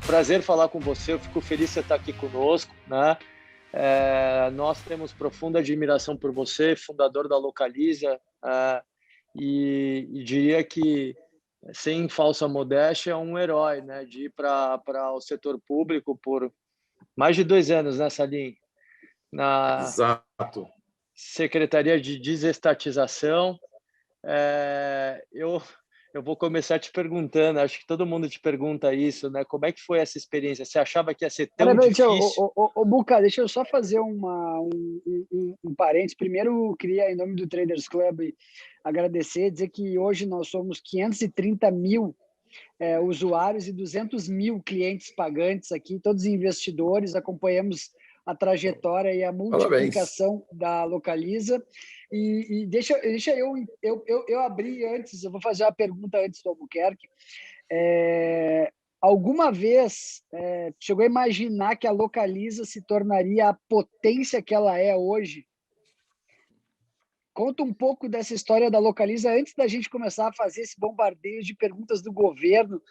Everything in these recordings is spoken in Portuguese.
prazer falar com você, eu fico feliz de você estar aqui conosco, né? Nós temos profunda admiração por você, fundador da Localiza, e diria que, sem falsa modéstia, é um herói, né? De ir para o setor público por mais de 2 anos, né, Salim? Na Exato. Secretaria de Desestatização. Eu vou começar te perguntando, acho que todo mundo te pergunta isso, né? Como é que foi essa experiência? Você achava que ia ser tão Peraí, difícil? Buca, deixa eu só fazer um parênteses. Primeiro, eu queria, em nome do Traders Club, agradecer, dizer que hoje nós somos 530 mil usuários e 200 mil clientes pagantes aqui, todos investidores, acompanhamos a trajetória e a multiplicação da Localiza. E deixa eu abrir antes, eu vou fazer uma pergunta antes do Albuquerque. Alguma vez chegou a imaginar que a Localiza se tornaria a potência que ela é hoje? Conta um pouco dessa história da Localiza antes da gente começar a fazer esse bombardeio de perguntas do governo,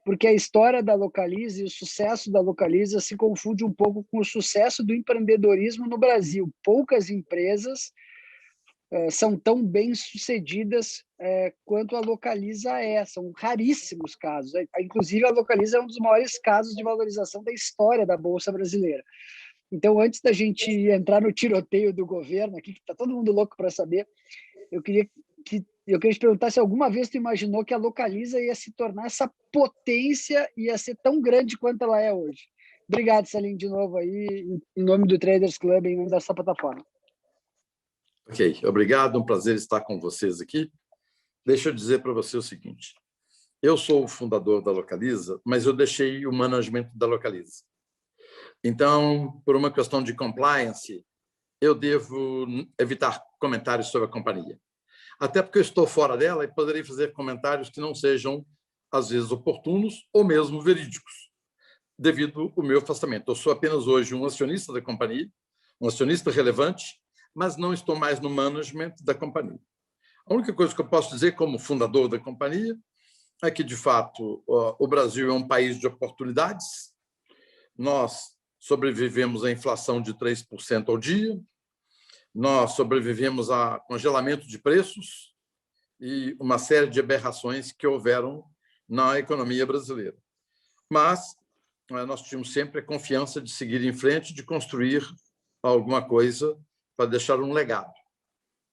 porque a história da Localiza e o sucesso da Localiza se confunde um pouco com o sucesso do empreendedorismo no Brasil. Poucas empresas são tão bem-sucedidas quanto a Localiza é. São raríssimos casos. Inclusive, a Localiza é um dos maiores casos de valorização da história da Bolsa Brasileira. Então, antes da gente entrar no tiroteio do governo, aqui que está todo mundo louco para saber, eu queria te perguntar se alguma vez tu imaginou que a Localiza ia se tornar essa potência, ia ser tão grande quanto ela é hoje. Obrigado, Salim, de novo aí, em nome do Traders Club, em nome dessa plataforma. Ok, obrigado, um prazer estar com vocês aqui. Deixa eu dizer para você o seguinte, eu sou o fundador da Localiza, mas eu deixei o management da Localiza. Então, por uma questão de compliance, eu devo evitar comentários sobre a companhia. Até porque eu estou fora dela e poderei fazer comentários que não sejam, às vezes, oportunos ou mesmo verídicos, devido ao meu afastamento. Eu sou apenas hoje um acionista da companhia, um acionista relevante, mas não estou mais no management da companhia. A única coisa que eu posso dizer como fundador da companhia é que, de fato, o Brasil é um país de oportunidades. Nós sobrevivemos à inflação de 3% ao dia, nós sobrevivemos a congelamento de preços e uma série de aberrações que houveram na economia brasileira. Mas nós tínhamos sempre a confiança de seguir em frente, de construir alguma coisa para deixar um legado.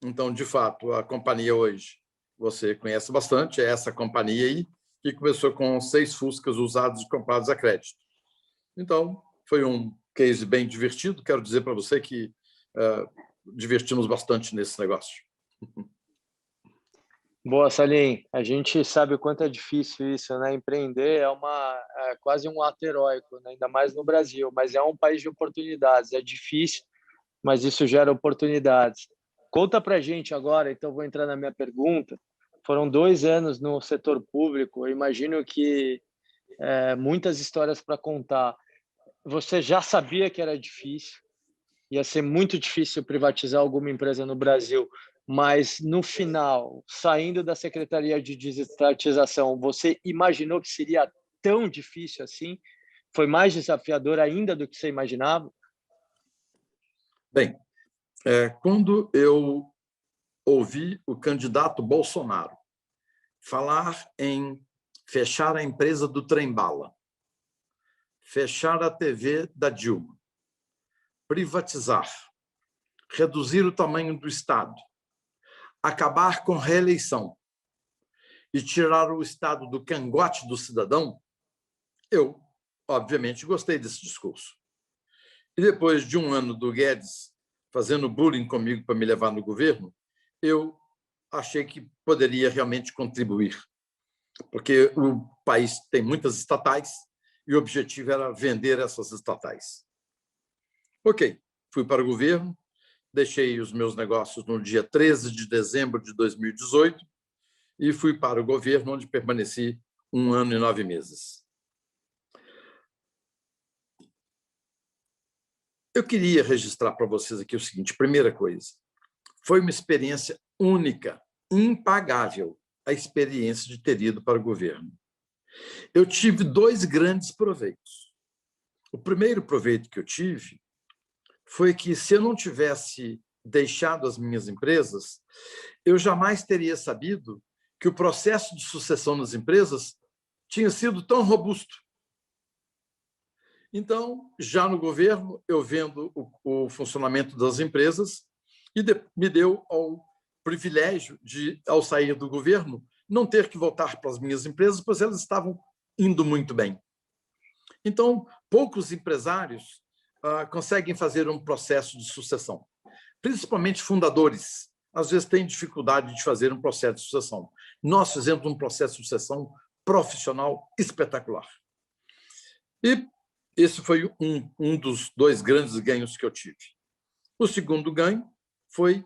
Então, de fato, a companhia hoje, você conhece bastante, é essa companhia aí, que começou com 6 Fuscas usados e comprados a crédito. Então, foi um case bem divertido. Quero dizer para você que divertimos bastante nesse negócio. Boa, Salim. A gente sabe o quanto é difícil isso, né? Empreender é quase um ato heróico, né? Ainda mais no Brasil, mas é um país de oportunidades. É difícil, mas isso gera oportunidades. Conta para a gente agora, então vou entrar na minha pergunta. Foram 2 anos no setor público, eu imagino que muitas histórias para contar. Você já sabia que era difícil, ia ser muito difícil privatizar alguma empresa no Brasil, mas no final, saindo da Secretaria de Desestatização, você imaginou que seria tão difícil assim? Foi mais desafiador ainda do que você imaginava? Bem, quando eu ouvi o candidato Bolsonaro falar em fechar a empresa do trem-bala, fechar a TV da Dilma, privatizar, reduzir o tamanho do Estado, acabar com reeleição e tirar o Estado do cangote do cidadão, eu, obviamente, gostei desse discurso. E depois de 1 ano do Guedes fazendo bullying comigo para me levar no governo, eu achei que poderia realmente contribuir, porque o país tem muitas estatais e o objetivo era vender essas estatais. Ok, fui para o governo, deixei os meus negócios no dia 13 de dezembro de 2018 e fui para o governo, onde permaneci 1 ano e 9 meses. Eu queria registrar para vocês aqui o seguinte, primeira coisa, foi uma experiência única, impagável, a experiência de ter ido para o governo. Eu tive dois grandes proveitos. O primeiro proveito que eu tive foi que, se eu não tivesse deixado as minhas empresas, eu jamais teria sabido que o processo de sucessão nas empresas tinha sido tão robusto. Então, já no governo, eu vendo o funcionamento das empresas e me deu o privilégio de, ao sair do governo, não ter que voltar para as minhas empresas, pois elas estavam indo muito bem. Então, poucos empresários conseguem fazer um processo de sucessão, principalmente fundadores. Às vezes têm dificuldade de fazer um processo de sucessão. Nós fizemos um processo de sucessão profissional espetacular. E esse foi um dos dois grandes ganhos que eu tive. O segundo ganho foi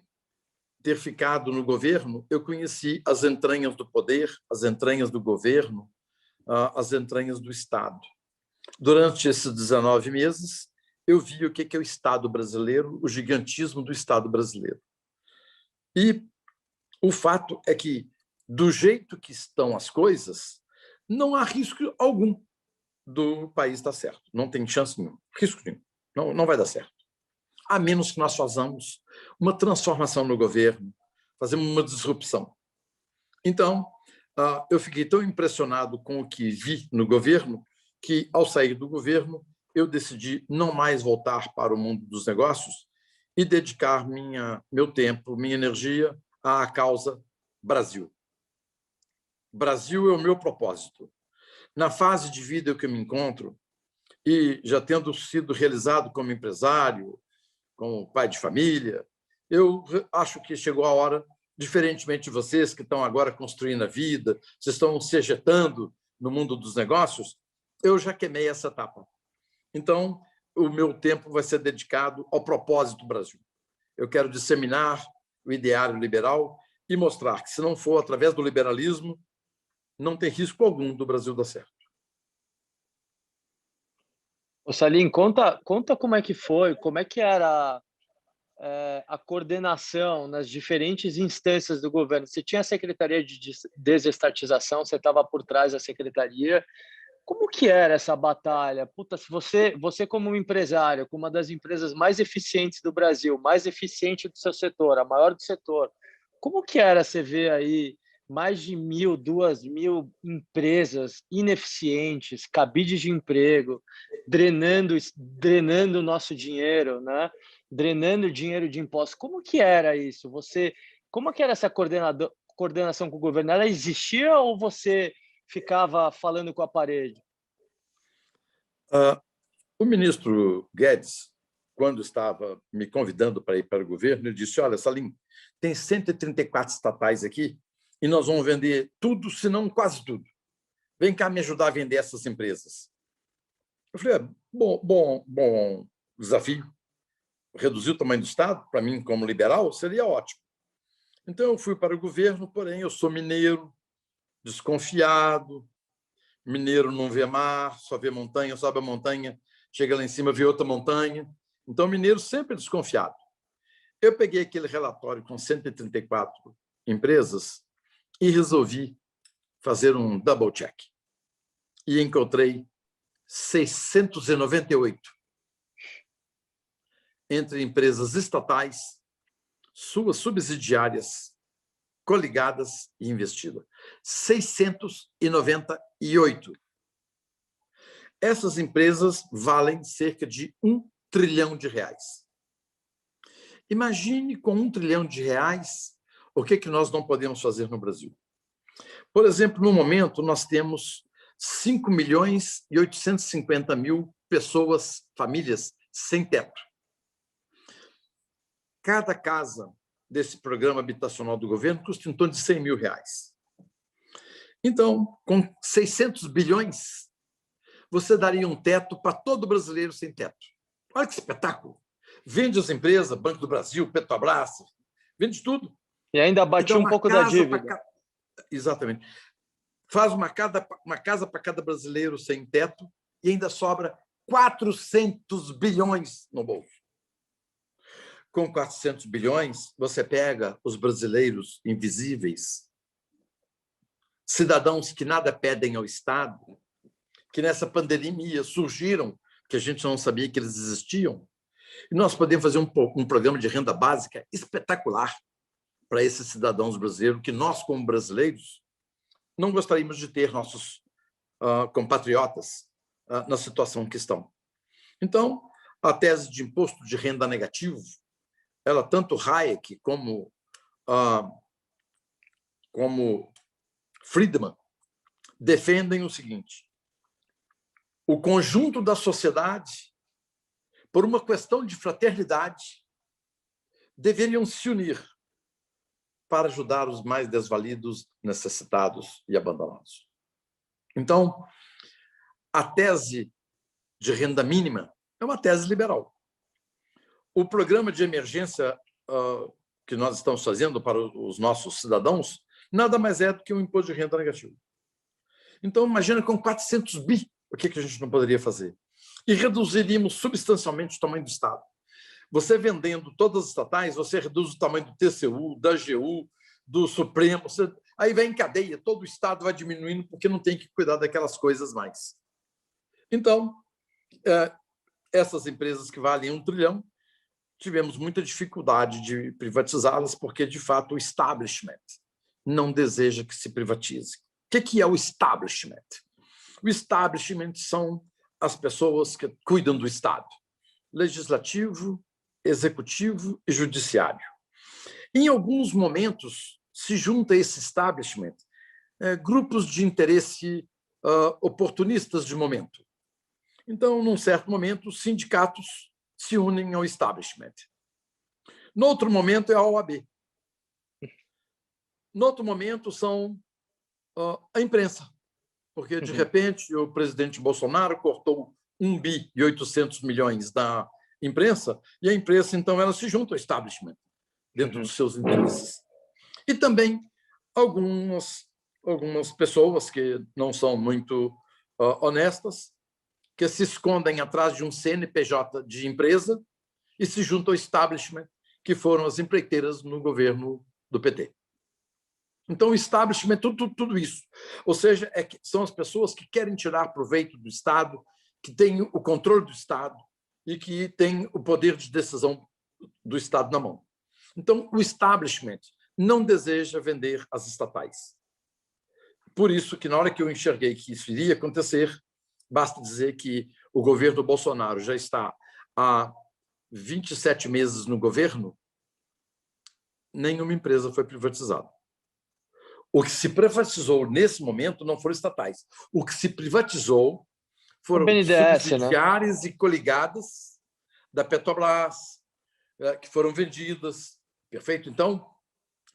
ter ficado no governo. Eu conheci as entranhas do poder, as entranhas do governo, as entranhas do Estado. Durante esses 19 meses, eu vi o que é o Estado brasileiro, o gigantismo do Estado brasileiro. E o fato é que, do jeito que estão as coisas, não há risco algum do país dar certo. Não tem chance nenhuma, risco nenhum. Não vai dar certo. A menos que nós façamos uma transformação no governo, fazemos uma disrupção. Então, eu fiquei tão impressionado com o que vi no governo que, ao sair do governo, eu decidi não mais voltar para o mundo dos negócios e dedicar meu tempo, minha energia à causa Brasil. Brasil é o meu propósito. Na fase de vida que eu me encontro, e já tendo sido realizado como empresário, como pai de família, eu acho que chegou a hora, diferentemente de vocês que estão agora construindo a vida, vocês estão se ejetando no mundo dos negócios, eu já queimei essa etapa. Então, o meu tempo vai ser dedicado ao propósito Brasil. Eu quero disseminar o ideário liberal e mostrar que, se não for através do liberalismo, não tem risco algum do Brasil dar certo. Ô Salim, conta como é que foi, como é que era a coordenação nas diferentes instâncias do governo. Você tinha a Secretaria de Desestatização, você estava por trás da secretaria. Como que era essa batalha? Puta, se você como um empresário, com uma das empresas mais eficientes do Brasil, mais eficiente do seu setor, a maior do setor, como que era você ver aí mais de 1.000, 2.000 empresas ineficientes, cabides de emprego, drenando o nosso dinheiro, né? Drenando o dinheiro de impostos. Como que era isso? Como que era essa coordenação com o governo? Ela existia ou você ficava falando com a parede? O ministro Guedes, quando estava me convidando para ir para o governo, ele disse: olha, Salim, tem 134 estatais aqui e nós vamos vender tudo, se não quase tudo. Vem cá me ajudar a vender essas empresas. Eu falei: bom desafio. Reduzir o tamanho do Estado, para mim, como liberal, seria ótimo. Então, eu fui para o governo, porém, eu sou mineiro, desconfiado. Mineiro não vê mar, só vê montanha, sobe a montanha, chega lá em cima, vê outra montanha. Então, mineiro sempre desconfiado. Eu peguei aquele relatório com 134 empresas e resolvi fazer um double check. E encontrei 698 entre empresas estatais, suas subsidiárias, coligadas e investidas. 698. Essas empresas valem cerca de R$1 trilhão. Imagine, com R$1 trilhão, o que nós não podemos fazer no Brasil. Por exemplo, no momento, nós temos 5.850.000 pessoas, famílias, sem teto. Cada casa desse programa habitacional do governo custa em torno de R$100 mil. Então, com 600 bilhões, você daria um teto para todo brasileiro sem teto. Olha que espetáculo! Vende as empresas, Banco do Brasil, Petrobras, vende tudo. E ainda batia um pouco da dívida. Exatamente. Faz uma casa para cada brasileiro sem teto e ainda sobra 400 bilhões no bolso. Com 400 bilhões, você pega os brasileiros invisíveis, cidadãos que nada pedem ao Estado, que nessa pandemia surgiram, que a gente não sabia que eles existiam, e nós podemos fazer um programa de renda básica espetacular para esses cidadãos brasileiros, que nós, como brasileiros, não gostaríamos de ter nossos compatriotas na situação que estão. Então, a tese de imposto de renda negativo, ela, tanto Hayek como Friedman, defendem o seguinte: o conjunto da sociedade, por uma questão de fraternidade, deveriam se unir para ajudar os mais desvalidos, necessitados e abandonados. Então, a tese de renda mínima é uma tese liberal. O programa de emergência que nós estamos fazendo para os nossos cidadãos nada mais é do que um imposto de renda negativo. Então, imagina com 400 bi, o que a gente não poderia fazer? E reduziríamos substancialmente o tamanho do Estado. Você vendendo todas as estatais, você reduz o tamanho do TCU, da AGU, do Supremo, aí vem em cadeia, todo o Estado vai diminuindo porque não tem que cuidar daquelas coisas mais. Então, essas empresas que valem 1 trilhão, tivemos muita dificuldade de privatizá-las porque, de fato, o establishment não deseja que se privatize. O que é o establishment? O establishment são as pessoas que cuidam do Estado, legislativo, executivo e judiciário. Em alguns momentos, se junta a esse establishment grupos de interesse oportunistas de momento. Então, num certo momento, os sindicatos se unem ao establishment. No outro momento, é a OAB. No outro momento, são a imprensa, porque, de repente, o presidente Bolsonaro cortou 1,8 bilhões da imprensa, e a imprensa, então, ela se junta ao establishment, dentro dos seus interesses. E também algumas pessoas que não são muito honestas, que se escondem atrás de um CNPJ de empresa e se juntam ao establishment, que foram as empreiteiras no governo do PT. Então, o establishment, tudo isso. Ou seja, são as pessoas que querem tirar proveito do Estado, que têm o controle do Estado e que têm o poder de decisão do Estado na mão. Então, o establishment não deseja vender as estatais. Por isso que, na hora que eu enxerguei que isso iria acontecer, basta dizer que o governo Bolsonaro já está há 27 meses no governo, nenhuma empresa foi privatizada. O que se privatizou nesse momento não foram estatais. O que se privatizou foram subsidiárias, né, e coligadas da Petrobras, que foram vendidas. Perfeito? Então,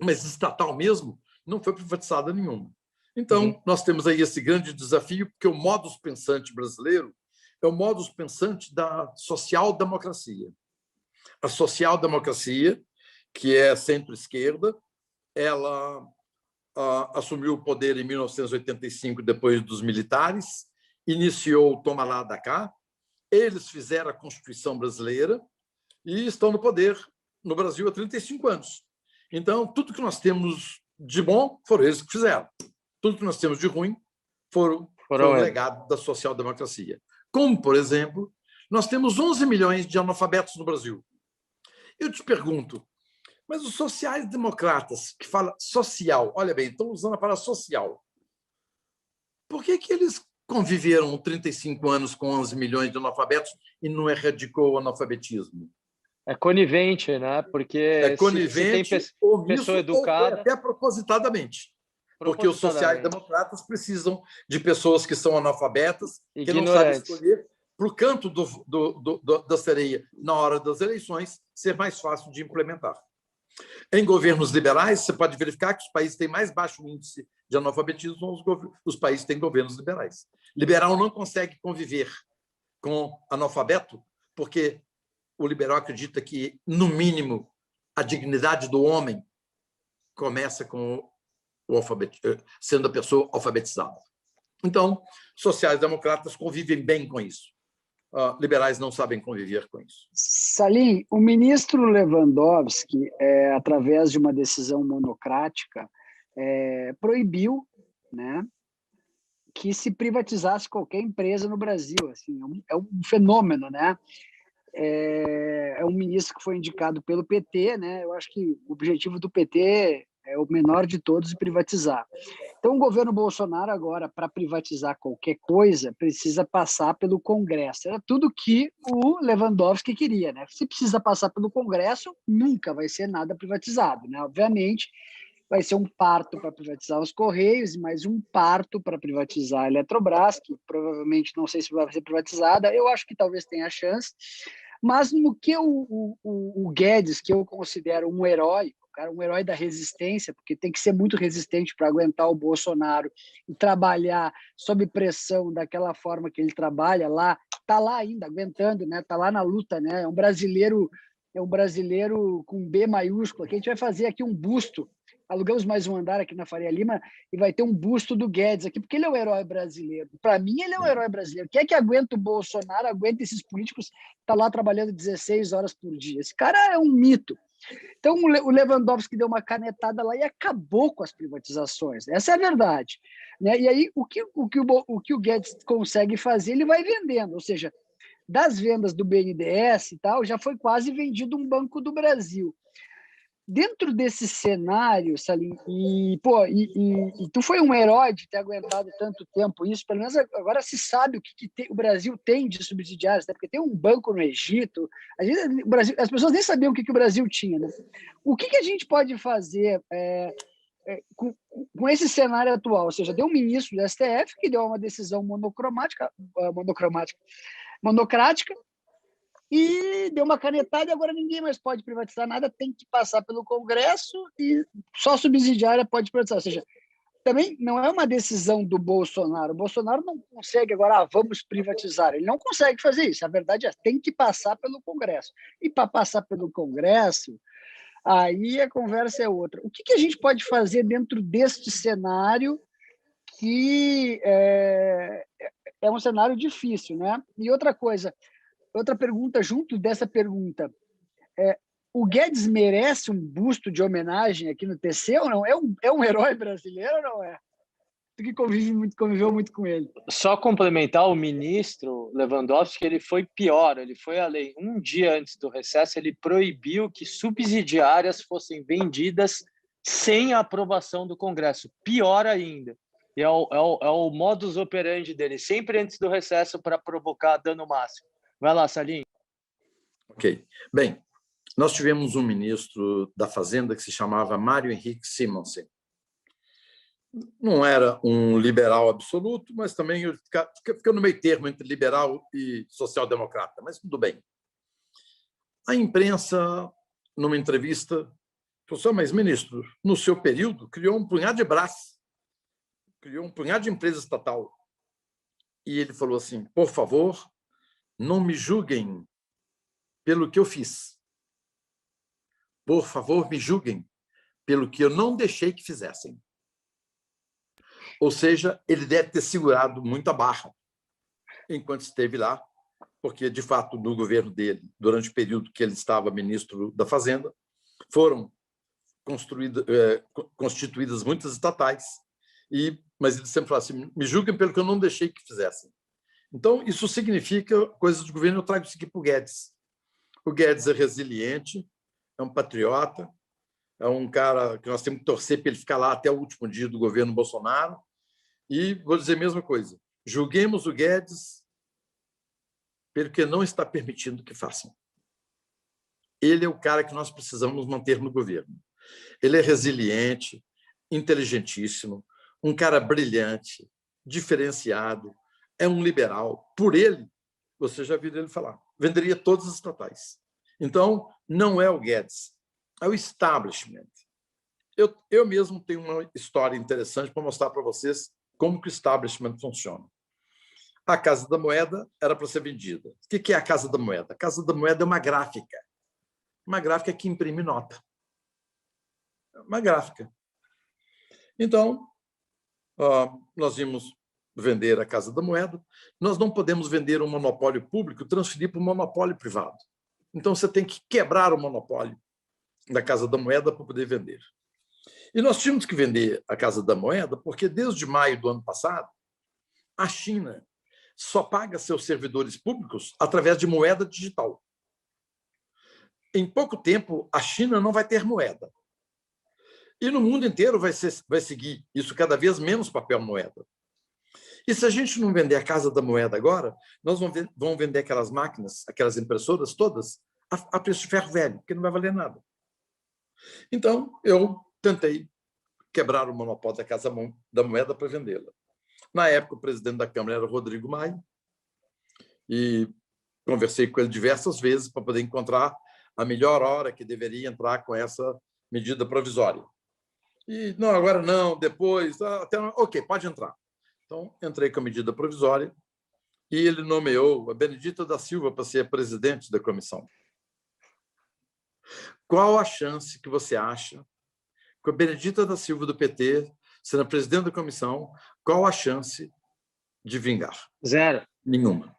mas estatal mesmo não foi privatizada nenhuma. Então, nós temos aí esse grande desafio, porque o modus pensante brasileiro é o modus pensante da social-democracia. A social-democracia, que é centro-esquerda, ela assumiu o poder em 1985, depois dos militares, iniciou o toma lá da cá, eles fizeram a Constituição brasileira e estão no poder no Brasil há 35 anos. Então, tudo que nós temos de bom foram eles que fizeram. Tudo que nós temos de ruim foram o legado da social-democracia. Como, por exemplo, nós temos 11 milhões de analfabetos no Brasil. Eu te pergunto, mas os sociais-democratas, que falam social, olha bem, estão usando a palavra social, por que eles conviveram 35 anos com 11 milhões de analfabetos e não erradicou o analfabetismo? É conivente, né? Porque é conivente, se tem pessoa educada... ou até propositadamente. Porque os sociais-democratas precisam de pessoas que são analfabetas, que não sabem escolher, para o canto da sereia, na hora das eleições, ser mais fácil de implementar. Em governos liberais, você pode verificar que os países têm mais baixo índice de analfabetismo, os países têm governos liberais. Liberal não consegue conviver com analfabeto, porque o liberal acredita que, no mínimo, a dignidade do homem começa com sendo a pessoa alfabetizada. Então, sociais-democratas convivem bem com isso. Liberais não sabem conviver com isso. Salim, o ministro Lewandowski, através de uma decisão monocrática, proibiu né, que se privatizasse qualquer empresa no Brasil. Assim, é um fenômeno, né? É um ministro que foi indicado pelo PT, né? Eu acho que o objetivo do PT é o menor de todos, privatizar. Então, o governo Bolsonaro agora, para privatizar qualquer coisa, precisa passar pelo Congresso. Era tudo que o Lewandowski queria, né? Se precisa passar pelo Congresso, nunca vai ser nada privatizado, né? Obviamente, vai ser um parto para privatizar os Correios, mais um parto para privatizar a Eletrobras, que provavelmente não sei se vai ser privatizada. Eu acho que talvez tenha chance. Mas no que o Guedes, que eu considero um herói, um herói da resistência, porque tem que ser muito resistente para aguentar o Bolsonaro e trabalhar sob pressão daquela forma que ele trabalha lá, está lá ainda, aguentando, né? Está lá na luta, né? É um brasileiro com B maiúsculo, que a gente vai fazer aqui um busto. Alugamos mais um andar aqui na Faria Lima e vai ter um busto do Guedes aqui, porque ele é o herói brasileiro. Para mim, ele é um herói brasileiro. Quem é que aguenta o Bolsonaro, aguenta esses políticos, tá lá trabalhando 16 horas por dia? Esse cara é um mito. Então, o Lewandowski deu uma canetada lá e acabou com as privatizações. Essa é a verdade. Né? E aí, o que o Guedes consegue fazer, ele vai vendendo. Ou seja, das vendas do BNDES e tal, já foi quase vendido um Banco do Brasil. Dentro desse cenário, Salim, e tu foi um herói de ter aguentado tanto tempo isso, pelo menos agora se sabe o que o Brasil tem de subsidiários, né? Porque tem um banco no Egito, as pessoas nem sabiam o que o Brasil tinha. Né? O que a gente pode fazer com esse cenário atual? Ou seja, deu um ministro do STF que deu uma decisão monocrática, e deu uma canetada e agora ninguém mais pode privatizar nada, tem que passar pelo Congresso e só subsidiária pode privatizar. Ou seja, também não é uma decisão do Bolsonaro. O Bolsonaro não consegue agora, vamos privatizar. Ele não consegue fazer isso. A verdade é, tem que passar pelo Congresso. E para passar pelo Congresso, aí a conversa é outra. O que a gente pode fazer dentro deste cenário que é um cenário difícil, né? E outra coisa, outra pergunta junto dessa pergunta, o Guedes merece um busto de homenagem aqui no TC ou não? É um herói brasileiro ou não é? Tu que conviveu muito com ele. Só complementar o ministro Lewandowski, ele foi pior, ele foi além. Um dia antes do recesso, ele proibiu que subsidiárias fossem vendidas sem a aprovação do Congresso. Pior ainda. E é o modus operandi dele, sempre antes do recesso para provocar dano máximo. Vai lá, Salim. Ok. Bem, nós tivemos um ministro da Fazenda que se chamava Mário Henrique Simonsen. Não era um liberal absoluto, mas também fica no meio termo entre liberal e social-democrata, mas tudo bem. A imprensa, numa entrevista, falou: mas, ministro, no seu período, criou um punhado de Brás, criou um punhado de empresa estatal. E ele falou assim: por favor, não me julguem pelo que eu fiz. Por favor, me julguem pelo que eu não deixei que fizessem. Ou seja, ele deve ter segurado muita barra enquanto esteve lá, porque, de fato, no governo dele, durante o período que ele estava ministro da Fazenda, foram constituídas muitas estatais, mas ele sempre falou assim: me julguem pelo que eu não deixei que fizessem. Então, isso significa coisas do governo. Eu trago isso aqui para o Guedes. O Guedes é resiliente, é um patriota, é um cara que nós temos que torcer para ele ficar lá até o último dia do governo Bolsonaro. E vou dizer a mesma coisa: julguemos o Guedes pelo que não está permitindo que façam. Ele é o cara que nós precisamos manter no governo. Ele é resiliente, inteligentíssimo, um cara brilhante, diferenciado, é um liberal. Por ele, você já viu ele falar, venderia todas as estatais. Então, não é o Guedes, é o establishment. Eu mesmo tenho uma história interessante para mostrar para vocês como que o establishment funciona. A Casa da Moeda era para ser vendida. O que é a Casa da Moeda? A Casa da Moeda é uma gráfica que imprime nota. Uma gráfica. Então, nós íamos vender a Casa da Moeda. Nós não podemos vender um monopólio público e transferir para um monopólio privado. Então, você tem que quebrar o monopólio da Casa da Moeda para poder vender. E nós tínhamos que vender a Casa da Moeda porque, desde maio do ano passado, a China só paga seus servidores públicos através de moeda digital. Em pouco tempo, a China não vai ter moeda. E no mundo inteiro vai seguir isso cada vez menos papel moeda. E se a gente não vender a Casa da Moeda agora, nós vamos vender aquelas máquinas, aquelas impressoras todas, a preço de ferro velho, que não vai valer nada. Então, eu tentei quebrar o monopólio da Casa da Moeda para vendê-la. Na época, o presidente da Câmara era o Rodrigo Maia, e conversei com ele diversas vezes para poder encontrar a melhor hora que deveria entrar com essa medida provisória. E, não, agora não, depois, até, ok, pode entrar. Então, entrei com a medida provisória e ele nomeou a Benedita da Silva para ser presidente da comissão. Qual a chance que você acha, com a Benedita da Silva do PT sendo presidente da comissão, qual a chance de vingar? Zero. Nenhuma.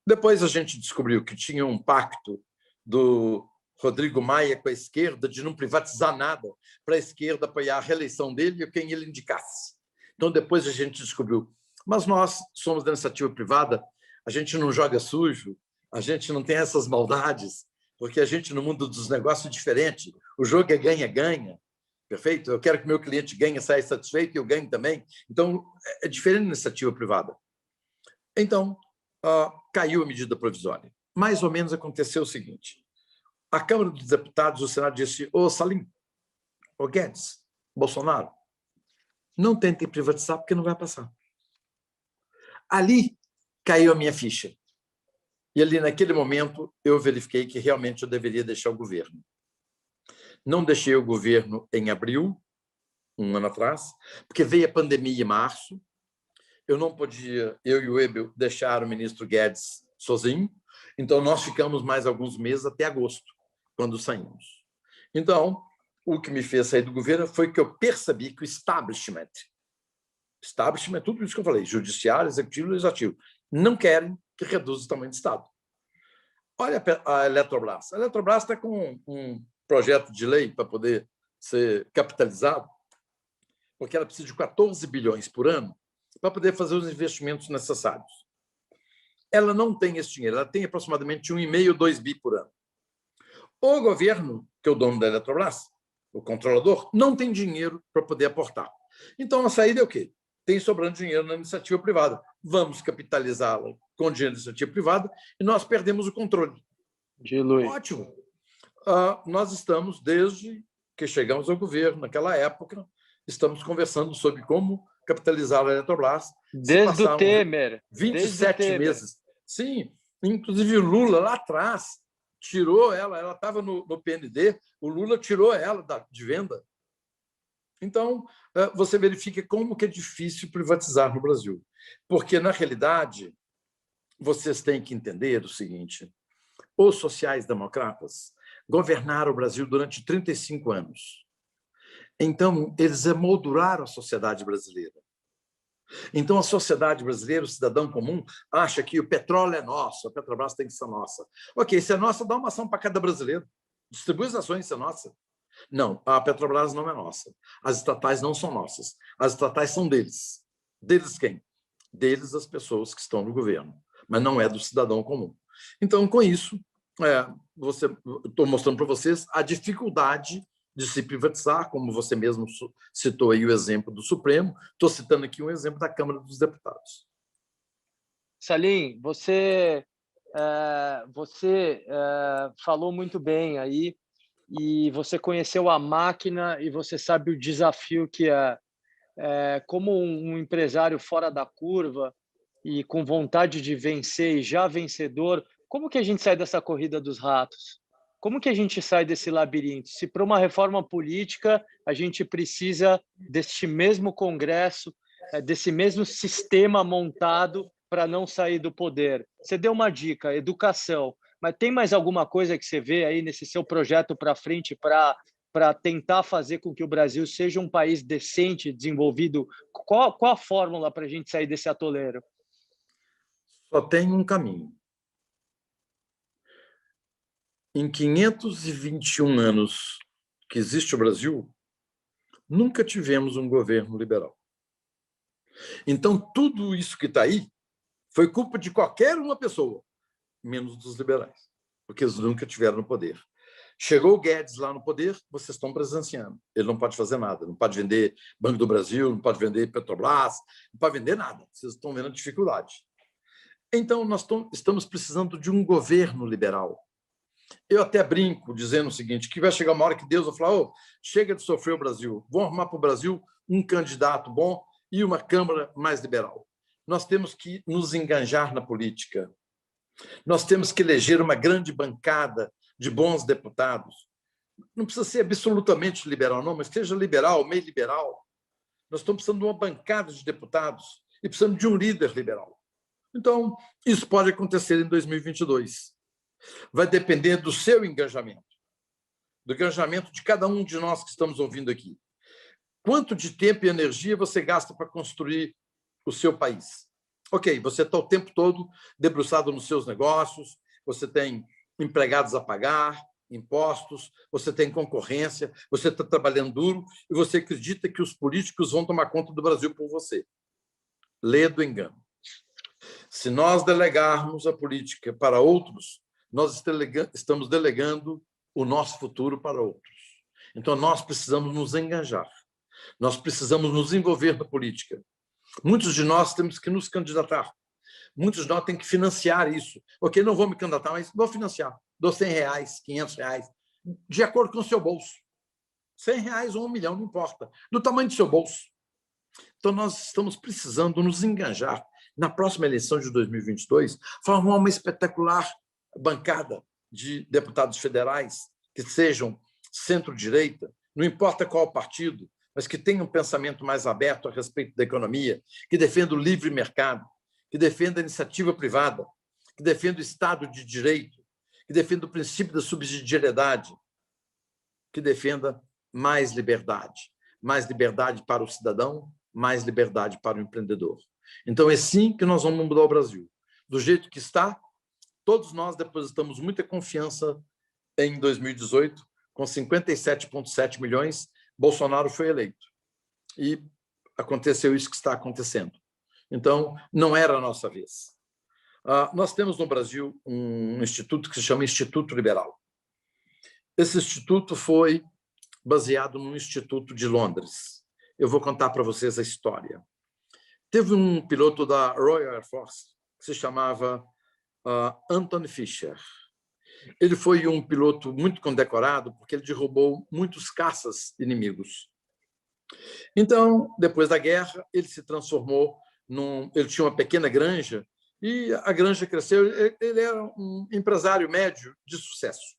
Depois a gente descobriu que tinha um pacto do Rodrigo Maia com a esquerda de não privatizar nada para a esquerda apoiar a reeleição dele e quem ele indicasse. Então, depois a gente descobriu. Mas nós somos da iniciativa privada, a gente não joga sujo, a gente não tem essas maldades, porque a gente, no mundo dos negócios, é diferente. O jogo é ganha-ganha, perfeito? Eu quero que o meu cliente ganhe, saia satisfeito e eu ganhe também. Então, é diferente da iniciativa privada. Então, caiu a medida provisória. Mais ou menos aconteceu o seguinte. A Câmara dos Deputados, o Senado disse: ô Salim, ô Guedes, Bolsonaro, não tentem privatizar porque não vai passar. Ali caiu a minha ficha. E ali, naquele momento, eu verifiquei que realmente eu deveria deixar o governo. Não deixei o governo em abril, um ano atrás, porque veio a pandemia em março. Eu não podia, eu e o Ebel, deixar o ministro Guedes sozinho. Então, nós ficamos mais alguns meses até agosto, quando saímos. Então, o que me fez sair do governo foi que eu percebi que o establishment, tudo isso que eu falei, judiciário, executivo e legislativo, não querem que reduza o tamanho do Estado. Olha a Eletrobras. A Eletrobras está com um projeto de lei para poder ser capitalizado, porque ela precisa de 14 bilhões por ano para poder fazer os investimentos necessários. Ela não tem esse dinheiro, ela tem aproximadamente 1,5, 2 bi por ano. O governo, que é o dono da Eletrobras, o controlador, não tem dinheiro para poder aportar. Então, a saída é o quê? Tem sobrando dinheiro na iniciativa privada. Vamos capitalizá-la com dinheiro da iniciativa privada e nós perdemos o controle. Dilui. Ótimo. Nós estamos, desde que chegamos ao governo, naquela época, estamos conversando sobre como capitalizar a Eletrobras. Desde o Temer. 27 meses. Sim, inclusive o Lula, lá atrás, tirou ela estava no PND, o Lula tirou ela de venda. Então, você verifica como que é difícil privatizar no Brasil. Porque, na realidade, vocês têm que entender o seguinte: os sociais-democratas governaram o Brasil durante 35 anos. Então, eles emolduraram a sociedade brasileira. Então, a sociedade brasileira, o cidadão comum, acha que o petróleo é nosso, a Petrobras tem que ser nossa. Ok, se é nossa, dá uma ação para cada brasileiro. Distribui as ações, se é nossa. Não, a Petrobras não é nossa. As estatais não são nossas. As estatais são deles. Deles quem? Deles as pessoas que estão no governo, mas não é do cidadão comum. Então, com isso, estou mostrando para vocês a dificuldade de se privatizar, como você mesmo citou aí o exemplo do Supremo. Estou citando aqui um exemplo da Câmara dos Deputados. Salim, você falou muito bem aí, e você conheceu a máquina e você sabe o desafio que é. Como um empresário fora da curva e com vontade de vencer e já vencedor, como que a gente sai dessa corrida dos ratos? Como que a gente sai desse labirinto? Se para uma reforma política a gente precisa deste mesmo Congresso, desse mesmo sistema montado para não sair do poder. Você deu uma dica, educação, mas tem mais alguma coisa que você vê aí nesse seu projeto para frente para tentar fazer com que o Brasil seja um país decente, desenvolvido? Qual a fórmula para a gente sair desse atoleiro? Só tem um caminho. Em 521 anos que existe o Brasil, nunca tivemos um governo liberal. Então, tudo isso que está aí foi culpa de qualquer uma pessoa, menos dos liberais, porque eles nunca tiveram no poder. Chegou o Guedes lá no poder, vocês estão presenciando. Ele não pode fazer nada, não pode vender Banco do Brasil, não pode vender Petrobras, não pode vender nada. Vocês estão vendo a dificuldade. Então, nós estamos precisando de um governo liberal. Eu até brinco dizendo o seguinte, que vai chegar uma hora que Deus vai falar, oh, chega de sofrer o Brasil, vamos arrumar para o Brasil um candidato bom e uma Câmara mais liberal. Nós temos que nos engajar na política. Nós temos que eleger uma grande bancada de bons deputados. Não precisa ser absolutamente liberal, não, mas seja liberal, meio liberal. Nós estamos precisando de uma bancada de deputados e precisamos de um líder liberal. Então, isso pode acontecer em 2022. Vai depender do seu engajamento, do engajamento de cada um de nós que estamos ouvindo aqui. Quanto de tempo e energia você gasta para construir o seu país? Ok, você está o tempo todo debruçado nos seus negócios, você tem empregados a pagar, impostos, você tem concorrência, você está trabalhando duro e você acredita que os políticos vão tomar conta do Brasil por você. Lê do engano. Se nós delegarmos a política para outros, nós estamos delegando o nosso futuro para outros. Então, nós precisamos nos engajar. Nós precisamos nos envolver na política. Muitos de nós temos que nos candidatar. Muitos de nós têm que financiar isso. Ok, não vou me candidatar, mas vou financiar. Dou R$100, R$500, de acordo com o seu bolso. R$100 ou R$1 milhão, não importa. Do tamanho do seu bolso. Então, nós estamos precisando nos engajar. Na próxima eleição de 2022, formar uma espetacular bancada de deputados federais que sejam centro-direita, não importa qual partido, mas que tenham um pensamento mais aberto a respeito da economia, que defenda o livre mercado, que defenda a iniciativa privada, que defenda o Estado de Direito, que defenda o princípio da subsidiariedade, que defenda mais liberdade para o cidadão, mais liberdade para o empreendedor. Então, é assim que nós vamos mudar o Brasil. Do jeito que está, todos nós depositamos muita confiança em 2018, com 57,7 milhões, Bolsonaro foi eleito. E aconteceu isso que está acontecendo. Então, não era a nossa vez. Nós temos no Brasil um instituto que se chama Instituto Liberal. Esse instituto foi baseado num instituto de Londres. Eu vou contar para vocês a história. Teve um piloto da Royal Air Force que se chamava Anthony Fisher. Ele foi um piloto muito condecorado porque ele derrubou muitos caças inimigos. Então, depois da guerra, ele se transformou ele tinha uma pequena granja e a granja cresceu. Ele era um empresário médio de sucesso.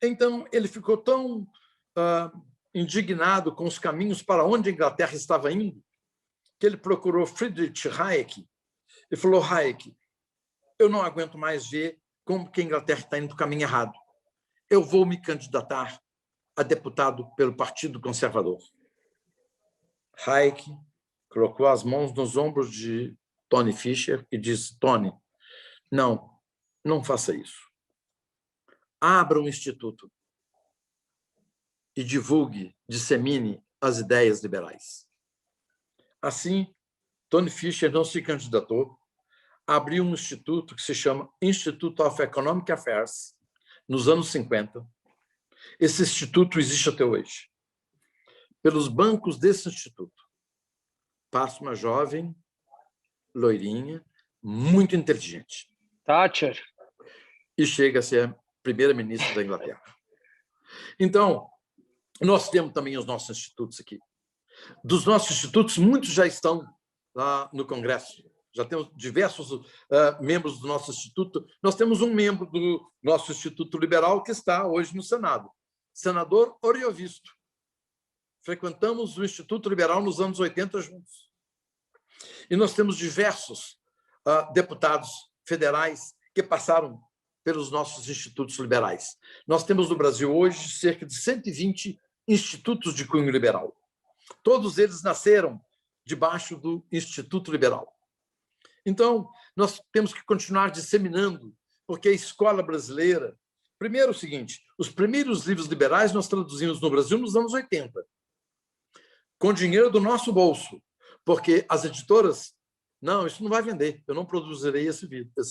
Então, ele ficou tão indignado com os caminhos para onde a Inglaterra estava indo que ele procurou Friedrich Hayek e falou: Hayek, eu não aguento mais ver como que a Inglaterra está indo para o caminho errado. Eu vou me candidatar a deputado pelo Partido Conservador. Hayek colocou as mãos nos ombros de Tony Fisher e disse: Tony, não faça isso. Abra um instituto e divulgue, dissemine as ideias liberais. Assim, Tony Fisher não se candidatou, abriu um instituto que se chama Institute of Economic Affairs, nos anos 50. Esse instituto existe até hoje. Pelos bancos desse instituto, passa uma jovem, loirinha, muito inteligente. Thatcher. E chega a ser a primeira-ministra da Inglaterra. Então, nós temos também os nossos institutos aqui. Dos nossos institutos, muitos já estão lá no Congresso. Já temos diversos membros do nosso instituto. Nós temos um membro do nosso Instituto Liberal que está hoje no Senado, senador Oriovisto. Frequentamos o Instituto Liberal nos anos 80 juntos. E nós temos diversos deputados federais que passaram pelos nossos institutos liberais. Nós temos no Brasil hoje cerca de 120 institutos de cunho liberal. Todos eles nasceram debaixo do Instituto Liberal. Então, nós temos que continuar disseminando, porque a escola brasileira... Primeiro, o seguinte, os primeiros livros liberais nós traduzimos no Brasil nos anos 80. com dinheiro do nosso bolso, porque as editoras, não, isso não vai vender, eu não produzirei esse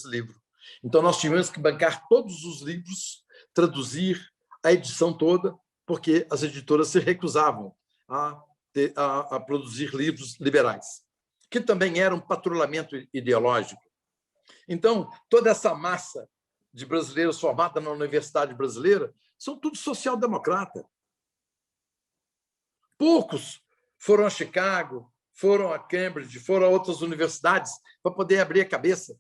livro. Então, nós tivemos que bancar todos os livros, traduzir a edição toda, porque as editoras se recusavam a produzir livros liberais, que também era um patrulhamento ideológico. Então, toda essa massa de brasileiros formada na Universidade Brasileira são tudo social-democrata. Poucos foram a Chicago, foram a Cambridge, foram a outras universidades para poder abrir a cabeça.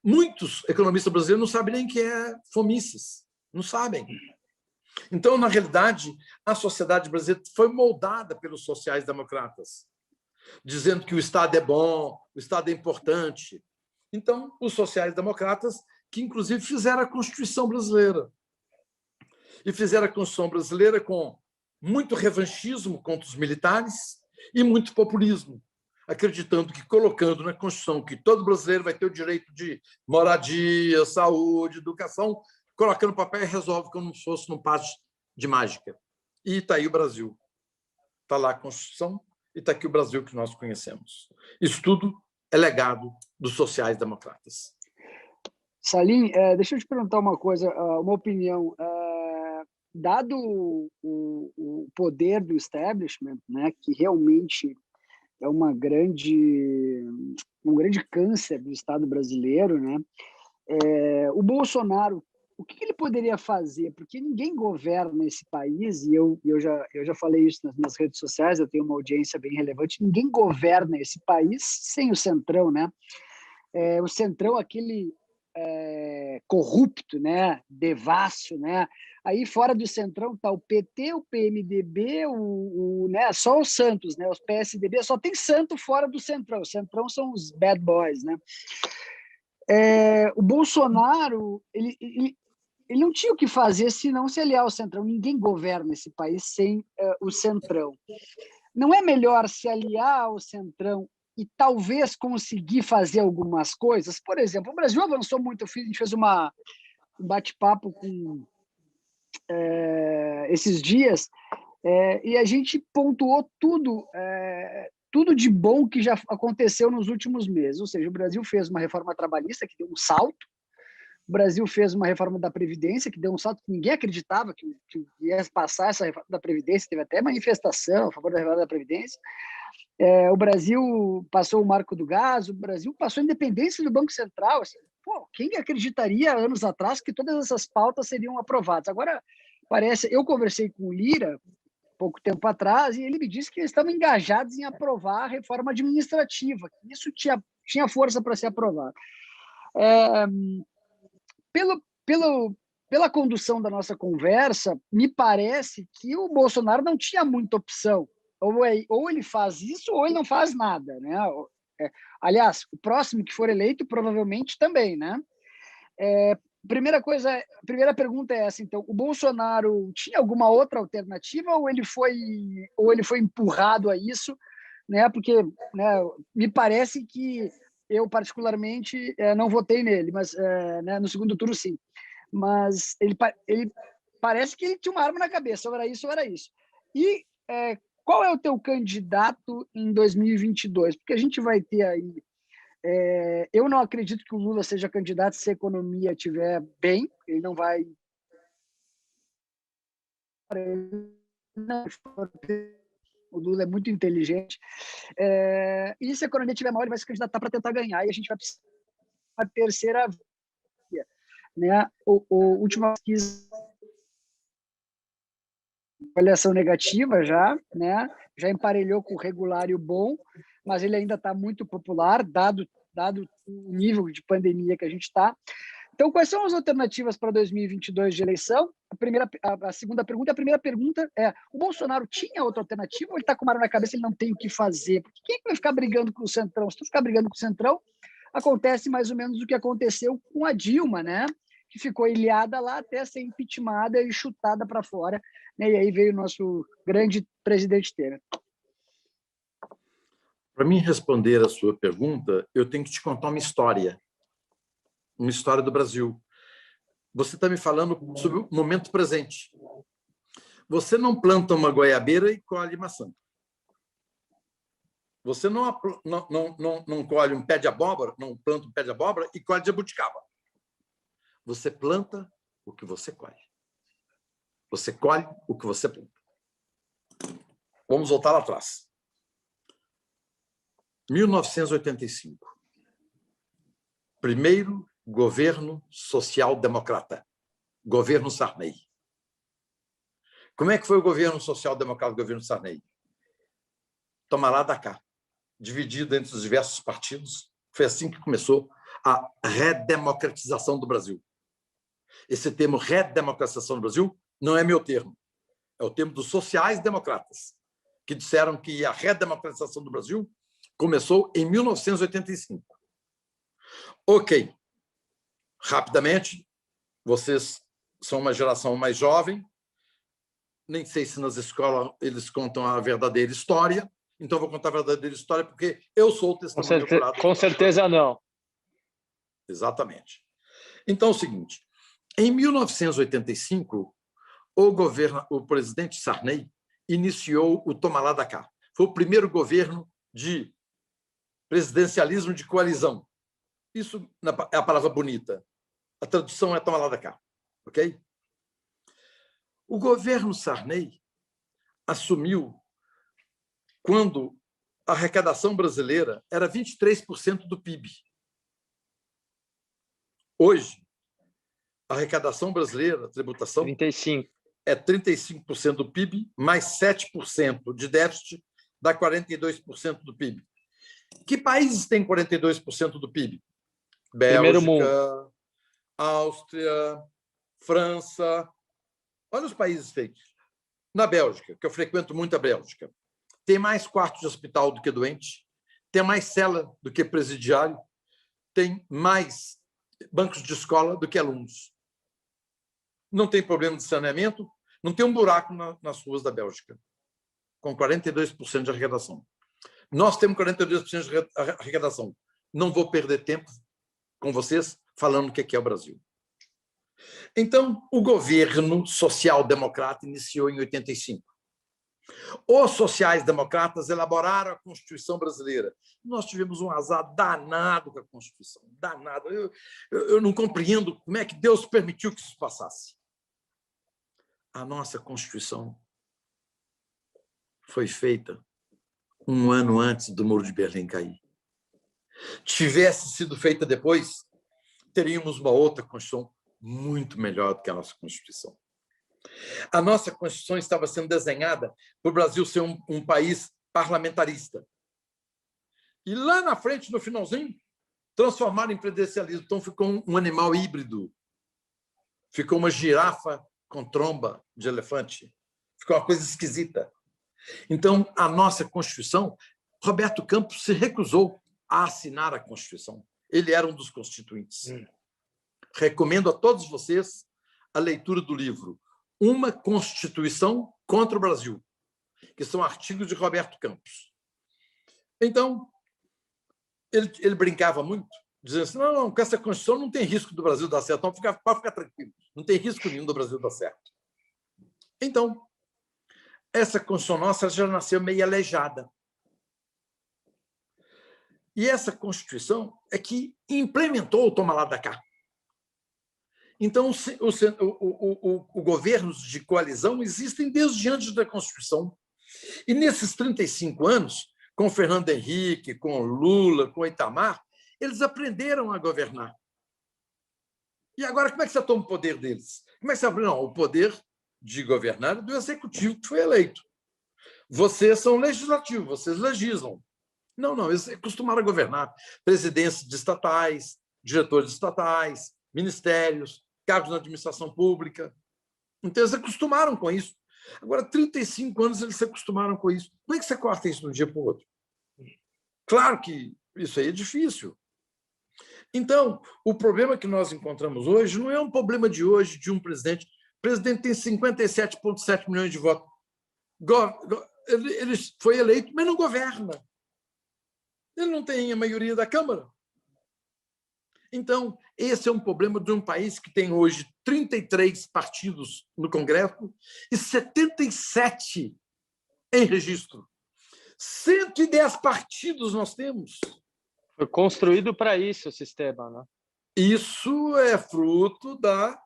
Muitos economistas brasileiros não sabem nem o que é fomices, não sabem. Então, na realidade, a sociedade brasileira foi moldada pelos sociais-democratas, dizendo que o Estado é bom, o Estado é importante. Então, os sociais-democratas, que inclusive fizeram a Constituição brasileira. E fizeram a Constituição brasileira com muito revanchismo contra os militares e muito populismo, acreditando que, colocando na Constituição que todo brasileiro vai ter o direito de moradia, saúde, educação, colocando no papel e resolve como se fosse num passe de mágica. E está aí o Brasil. Está lá a Constituição e está aqui o Brasil que nós conhecemos. Isso tudo é legado dos sociais-democratas. Salim, deixa eu te perguntar uma coisa, uma opinião. Dado o poder do establishment, né, que realmente é um grande câncer do Estado brasileiro, né, o Bolsonaro, o que ele poderia fazer? Porque ninguém governa esse país, e eu já falei isso nas minhas redes sociais, eu tenho uma audiência bem relevante, ninguém governa esse país sem o Centrão, né? O Centrão, aquele corrupto, né? Devasso, né? Aí fora do Centrão está o PT, o PMDB, né? Só o Santos, né? Os PSDB, só tem santo fora do Centrão. O Centrão são os bad boys, né? O Bolsonaro, ele não tinha o que fazer senão se aliar ao Centrão. Ninguém governa esse país sem o Centrão. Não é melhor se aliar ao Centrão e talvez conseguir fazer algumas coisas? Por exemplo, o Brasil avançou muito. A gente fez um bate-papo com esses dias e a gente pontuou tudo de bom que já aconteceu nos últimos meses. Ou seja, o Brasil fez uma reforma trabalhista que deu um salto, o Brasil fez uma reforma da Previdência que deu um salto que ninguém acreditava que ia passar essa reforma da Previdência, teve até manifestação a favor da reforma da Previdência. O Brasil passou o marco do gás, o Brasil passou a independência do Banco Central. Assim, quem acreditaria anos atrás que todas essas pautas seriam aprovadas? Agora, parece... Eu conversei com o Lira pouco tempo atrás e ele me disse que eles estavam engajados em aprovar a reforma administrativa, que isso tinha força para ser aprovado. Pela condução da nossa conversa, me parece que o Bolsonaro não tinha muita opção. Ou ele faz isso, ou ele não faz nada, né? Aliás, o próximo que for eleito, provavelmente também, né? Primeira pergunta é essa, então, o Bolsonaro tinha alguma outra alternativa ou ele foi empurrado a isso, né? Porque, né, me parece que eu particularmente não votei nele, mas né, no segundo turno sim, mas ele parece que ele tinha uma arma na cabeça, ou era isso ou era isso. E qual é o teu candidato em 2022? Porque a gente vai ter aí... eu não acredito que o Lula seja candidato se a economia estiver bem. Ele não vai... O Lula é muito inteligente. E se a economia estiver mal, ele vai se candidatar para tentar ganhar. E a gente vai precisar uma terceira via. Né? Última pesquisa... avaliação negativa já, né? Já emparelhou com o regular e o bom, mas ele ainda está muito popular, dado o nível de pandemia que a gente está. Então, quais são as alternativas para 2022 de eleição? A segunda pergunta. A primeira pergunta é: o Bolsonaro tinha outra alternativa ou ele está com uma arma na cabeça e ele não tem o que fazer? Porque quem vai ficar brigando com o Centrão? Se tu ficar brigando com o Centrão, acontece mais ou menos o que aconteceu com a Dilma, né? Que ficou ilhada lá até ser impeachmentada e chutada para fora. Né? E aí veio o nosso grande presidente Temer. Para mim responder a sua pergunta, eu tenho que te contar uma história do Brasil. Você está me falando sobre o momento presente. Você não planta uma goiabeira e colhe maçã. Você não colhe um pé de abóbora, não planta um pé de abóbora e colhe jabuticaba. Você planta o que você colhe. Você colhe o que você planta. Vamos voltar lá atrás. 1985. Primeiro governo social-democrata. Governo Sarney. Como é que foi o governo social-democrata, o governo Sarney? Toma lá da cá. Dividido entre os diversos partidos. Foi assim que começou a redemocratização do Brasil. Esse termo redemocratização do Brasil não é meu termo. É o termo dos sociais-democratas, que disseram que a redemocratização do Brasil começou em 1985. Ok. Rapidamente, vocês são uma geração mais jovem, nem sei se nas escolas eles contam a verdadeira história, então vou contar a verdadeira história porque eu sou o testemunho ocular. Com certeza não. Exatamente. Então é o seguinte, em 1985, o presidente Sarney iniciou o Toma lá da cá. Foi o primeiro governo de presidencialismo de coalizão. Isso é a palavra bonita. A tradução é toma lá da cá. Ok? O governo Sarney assumiu quando a arrecadação brasileira era 23% do PIB. Hoje, a arrecadação brasileira, a tributação, 35. é 35% do PIB, mais 7% de déficit, dá 42% do PIB. Que países têm 42% do PIB? Primeiro mundo. Bélgica, Áustria, França. Olha os países feitos. Na Bélgica, que eu frequento muito a Bélgica, tem mais quartos de hospital do que doente, tem mais cela do que presidiário, tem mais bancos de escola do que alunos. Não tem problema de saneamento, não tem um buraco nas ruas da Bélgica, com 42% de arrecadação. Nós temos 42% de arrecadação. Não vou perder tempo com vocês falando o que é o Brasil. Então, o governo social-democrata iniciou em 85. Os sociais-democratas elaboraram a Constituição brasileira. Nós tivemos um azar danado com a Constituição, danado. Eu não compreendo como é que Deus permitiu que isso passasse. A nossa Constituição foi feita um ano antes do Muro de Berlim cair. Tivesse sido feita depois, teríamos uma outra Constituição muito melhor do que a nossa Constituição. A nossa Constituição estava sendo desenhada para o Brasil ser um país parlamentarista. E lá na frente, no finalzinho, transformaram em presidencialismo. Então, ficou um animal híbrido. Ficou uma girafa com tromba de elefante. Ficou uma coisa esquisita. Então, a nossa Constituição, Roberto Campos se recusou a assinar a Constituição. Ele era um dos constituintes. Recomendo a todos vocês a leitura do livro Uma Constituição contra o Brasil, que são artigos de Roberto Campos. Então, ele brincava muito, dizendo assim, não, com essa Constituição não tem risco do Brasil dar certo, então pode ficar tranquilo, não tem risco nenhum do Brasil dar certo. Então, essa Constituição nossa já nasceu meio aleijada. E essa Constituição é que implementou o toma lá da cá. Então, governos de coalizão existem desde antes da Constituição. E nesses 35 anos, com Fernando Henrique, com Lula, com Itamar, eles aprenderam a governar. E agora, como é que você toma o poder deles? Como é que você aprende? Não, o poder de governar é do executivo que foi eleito. Vocês são legislativo, vocês legislam. Não, eles acostumaram a governar. Presidências de estatais, diretores de estatais, ministérios, cargos na administração pública. Então, eles acostumaram com isso. Agora, 35 anos, eles se acostumaram com isso. Como é que você corta isso de um dia para o outro? Claro que isso aí é difícil. Então, o problema que nós encontramos hoje não é um problema de hoje, de um presidente. O presidente tem 57,7 milhões de votos. Ele foi eleito, mas não governa. Ele não tem a maioria da Câmara. Então, esse é um problema de um país que tem hoje 33 partidos no Congresso e 77 em registro. 110 partidos nós temos. Foi construído para isso o sistema, né? Isso é fruto da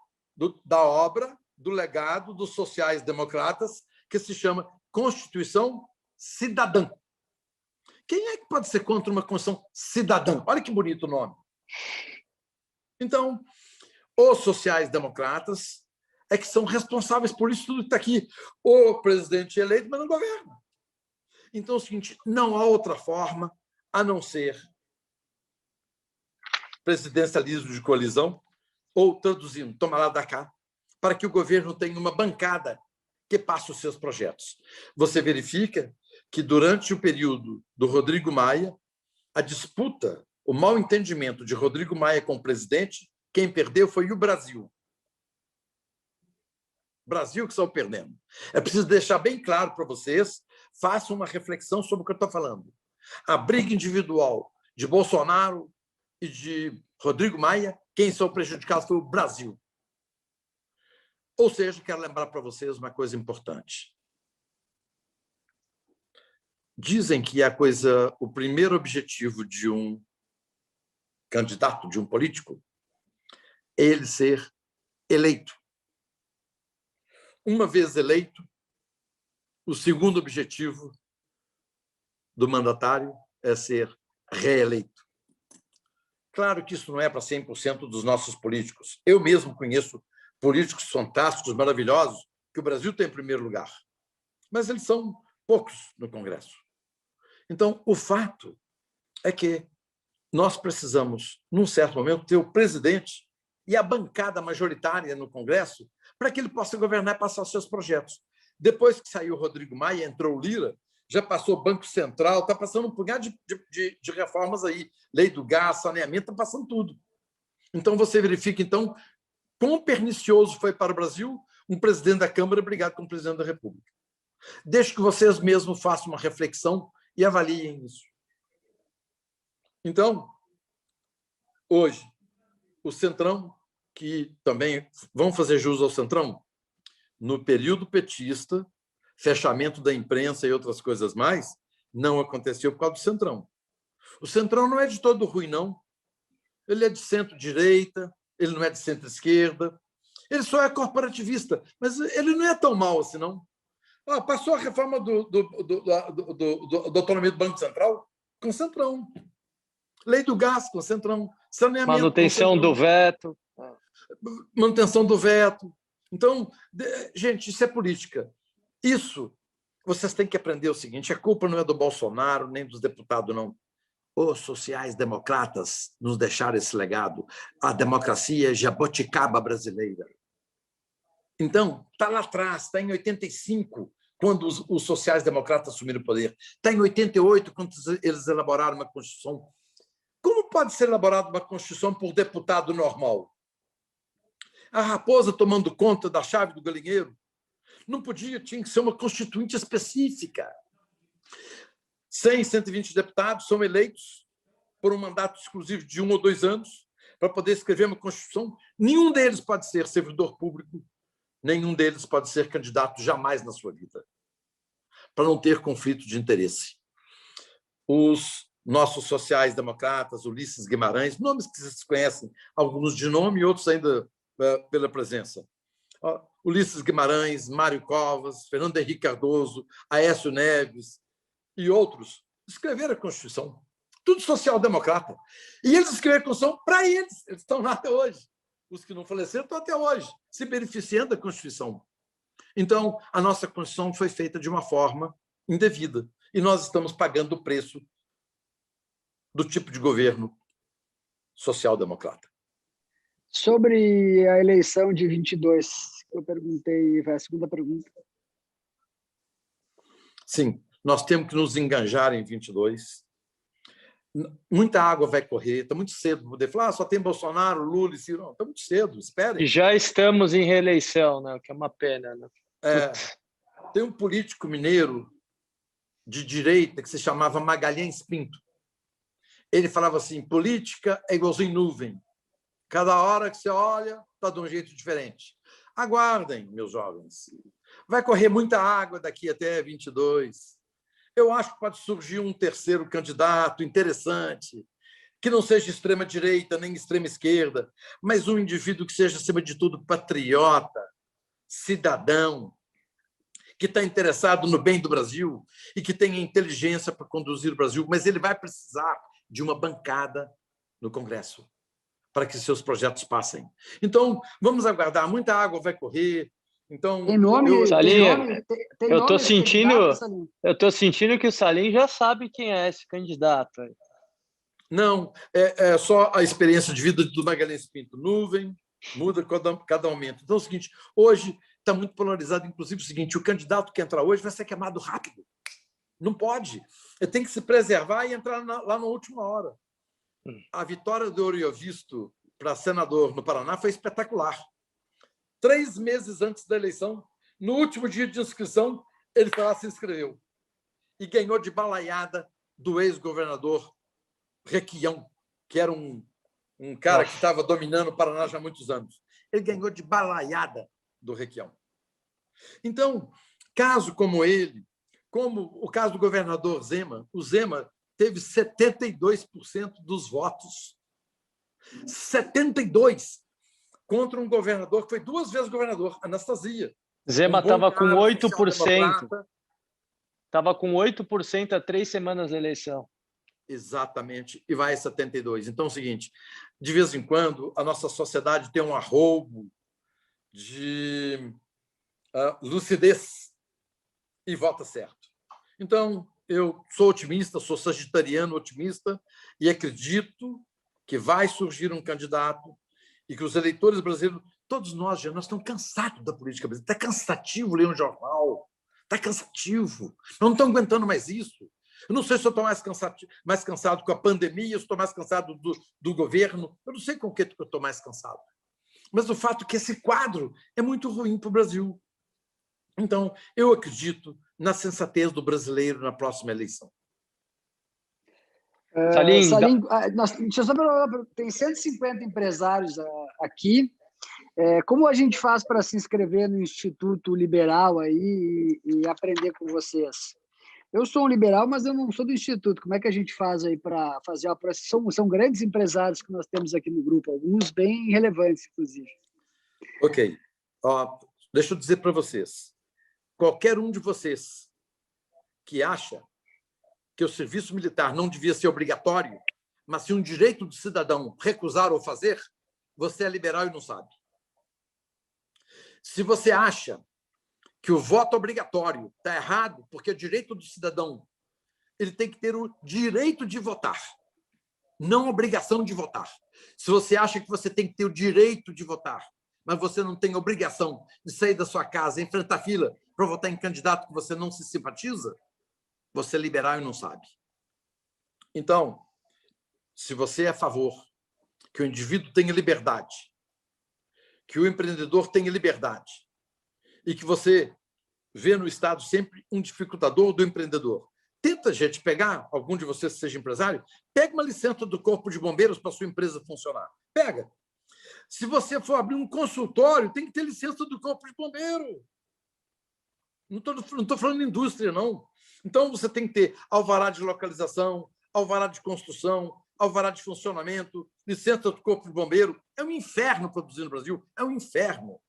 obra, do legado dos sociais-democratas, que se chama Constituição Cidadã. Quem é que pode ser contra uma Constituição cidadã? Olha que bonito o nome. Então, os sociais-democratas é que são responsáveis por isso tudo que está aqui. O presidente eleito, mas não governa. Então, é o seguinte, não há outra forma a não ser presidencialismo de coalizão, ou, traduzindo, toma lá da cá, para que o governo tenha uma bancada que passe os seus projetos. Você verifica que, durante o período do Rodrigo Maia, a disputa, o mau entendimento de Rodrigo Maia com o presidente, quem perdeu foi o Brasil. O Brasil que saiu perdendo. É preciso deixar bem claro para vocês, façam uma reflexão sobre o que eu estou falando. A briga individual de Bolsonaro e de Rodrigo Maia, quem são prejudicados foi o Brasil. Ou seja, quero lembrar para vocês uma coisa importante. Dizem que o primeiro objetivo de um candidato, de um político, é ele ser eleito. Uma vez eleito, o segundo objetivo do mandatário é ser reeleito. Claro que isso não é para 100% dos nossos políticos. Eu mesmo conheço políticos fantásticos, maravilhosos, que o Brasil tem em primeiro lugar. Mas eles são poucos no Congresso. Então, o fato é que nós precisamos, num certo momento, ter o presidente e a bancada majoritária no Congresso para que ele possa governar e passar os seus projetos. Depois que saiu o Rodrigo Maia, entrou o Lira, já passou o Banco Central, está passando um punhado de reformas aí. Lei do gás, saneamento, está passando tudo. Então, você verifica, então, quão pernicioso foi para o Brasil um presidente da Câmara brigado com o presidente da República. Deixo que vocês mesmos façam uma reflexão e avaliem isso. Então, hoje, o Centrão, que também vão fazer jus ao Centrão, no período petista, fechamento da imprensa e outras coisas mais, não aconteceu por causa do Centrão. O Centrão não é de todo ruim, não. Ele é de centro-direita, ele não é de centro-esquerda, ele só é corporativista, mas ele não é tão mal assim, não. Passou a reforma da autonomia do Banco Central com o Centrão. Lei do gás com o Centrão. Saneamento manutenção do veto. Manutenção do veto. Então, gente, isso é política. Isso, vocês têm que aprender o seguinte, a culpa não é do Bolsonaro, nem dos deputados, não. Os sociais-democratas nos deixaram esse legado. A democracia jaboticaba brasileira. Então, está lá atrás, está em 85, quando os sociais-democratas assumiram o poder. Está em 88, quando eles elaboraram uma Constituição. Como pode ser elaborada uma Constituição por deputado normal? A raposa tomando conta da chave do galinheiro? Não podia, tinha que ser uma constituinte específica. 100, 120 deputados são eleitos por um mandato exclusivo de 1 ou 2 anos para poder escrever uma Constituição. Nenhum deles pode ser servidor público, nenhum deles pode ser candidato jamais na sua vida, para não ter conflito de interesse. Os nossos sociais-democratas, Ulisses Guimarães, nomes que vocês conhecem, alguns de nome e outros ainda pela presença. Ulisses Guimarães, Mário Covas, Fernando Henrique Cardoso, Aécio Neves e outros escreveram a Constituição. Tudo social-democrata. E eles escreveram a Constituição para eles. Eles estão lá até hoje. Os que não faleceram estão até hoje, se beneficiando da Constituição. Então, a nossa Constituição foi feita de uma forma indevida. E nós estamos pagando o preço do tipo de governo social-democrata. Sobre a eleição de 22, eu perguntei, foi a segunda pergunta. Sim, nós temos que nos engajar em 22. Muita água vai correr, está muito cedo para poder falar, só tem Bolsonaro, Lula e Ciro. Não, está muito cedo, esperem. E já estamos em reeleição, né? O que é uma pena. Né? Tem um político mineiro de direita que se chamava Magalhães Pinto. Ele falava assim, política é igualzinho nuvem. Cada hora que você olha, está de um jeito diferente. Aguardem, meus jovens. Vai correr muita água daqui até 22. Eu acho que pode surgir um terceiro candidato interessante, que não seja extrema-direita nem extrema-esquerda, mas um indivíduo que seja, acima de tudo, patriota, cidadão, que está interessado no bem do Brasil e que tenha inteligência para conduzir o Brasil, mas ele vai precisar de uma bancada no Congresso para que seus projetos passem. Então, vamos aguardar. Muita água vai correr. Então, tem nome, Salim, tem eu nome estou esse candidato, Salim? sentindo que o Salim já sabe quem é esse candidato. não, é só a experiência de vida do Magalhães Pinto. Nuvem, muda cada momento. Então é o seguinte, hoje está muito polarizado, inclusive o seguinte, o candidato que entrar hoje vai ser queimado rápido. Não pode. Ele tem que se preservar e entrar lá na última hora. A vitória do Oriovisto para senador no Paraná foi espetacular. 3 meses antes da eleição, no último dia de inscrição, ele foi lá, se inscreveu e ganhou de balaiada do ex-governador Requião, que era um cara que estava dominando o Paraná já há muitos anos. Ele ganhou de balaiada do Requião. Então, caso como ele, como o caso do governador Zema, o Zema teve 72% dos votos. 72%! Contra um governador que foi 2 vezes governador, Anastasia. Zema estava com 8%. Estava Estava com 8% há 3 semanas da eleição. Exatamente, e vai a 72%. Então é o seguinte, de vez em quando, a nossa sociedade tem um arroubo de lucidez e vota certo. Então, eu sou otimista, sou sagitariano otimista e acredito que vai surgir um candidato e que os eleitores brasileiros, todos nós estamos cansados da política brasileira. Está cansativo ler um jornal, está cansativo. Não estamos aguentando mais isso. Eu não sei se eu estou mais cansado com a pandemia, se eu estou mais cansado do governo. Eu não sei com o que eu estou mais cansado. Mas o fato é que esse quadro é muito ruim para o Brasil. Então, eu acredito na sensatez do brasileiro na próxima eleição. Salim, deixa eu só perguntar, tem 150 empresários aqui. Como a gente faz para se inscrever no Instituto Liberal aí e aprender com vocês? Eu sou um liberal, mas eu não sou do Instituto. Como é que a gente faz aí para fazer a processo? São grandes empresários que nós temos aqui no grupo, alguns bem relevantes, inclusive. Ok. Deixa eu dizer para vocês. Qualquer um de vocês que acha que o serviço militar não devia ser obrigatório, mas se um direito do cidadão recusar ou fazer, você é liberal e não sabe. Se você acha que o voto obrigatório está errado, porque é direito do cidadão, ele tem que ter o direito de votar, não a obrigação de votar. Se você acha que você tem que ter o direito de votar, mas você não tem a obrigação de sair da sua casa, enfrentar fila para votar em candidato que você não se simpatiza, você é liberal e não sabe. Então, se você é a favor que o indivíduo tenha liberdade, que o empreendedor tenha liberdade, e que você vê no Estado sempre um dificultador do empreendedor. Tenta, gente, pegar, algum de vocês que seja empresário, pega uma licença do Corpo de Bombeiros para a sua empresa funcionar. Pega. Se você for abrir um consultório, tem que ter licença do Corpo de Bombeiro. Não estou falando de indústria, não. Então, você tem que ter alvará de localização, alvará de construção, alvará de funcionamento, licença do Corpo de Bombeiro. É um inferno produzir no Brasil. É um inferno.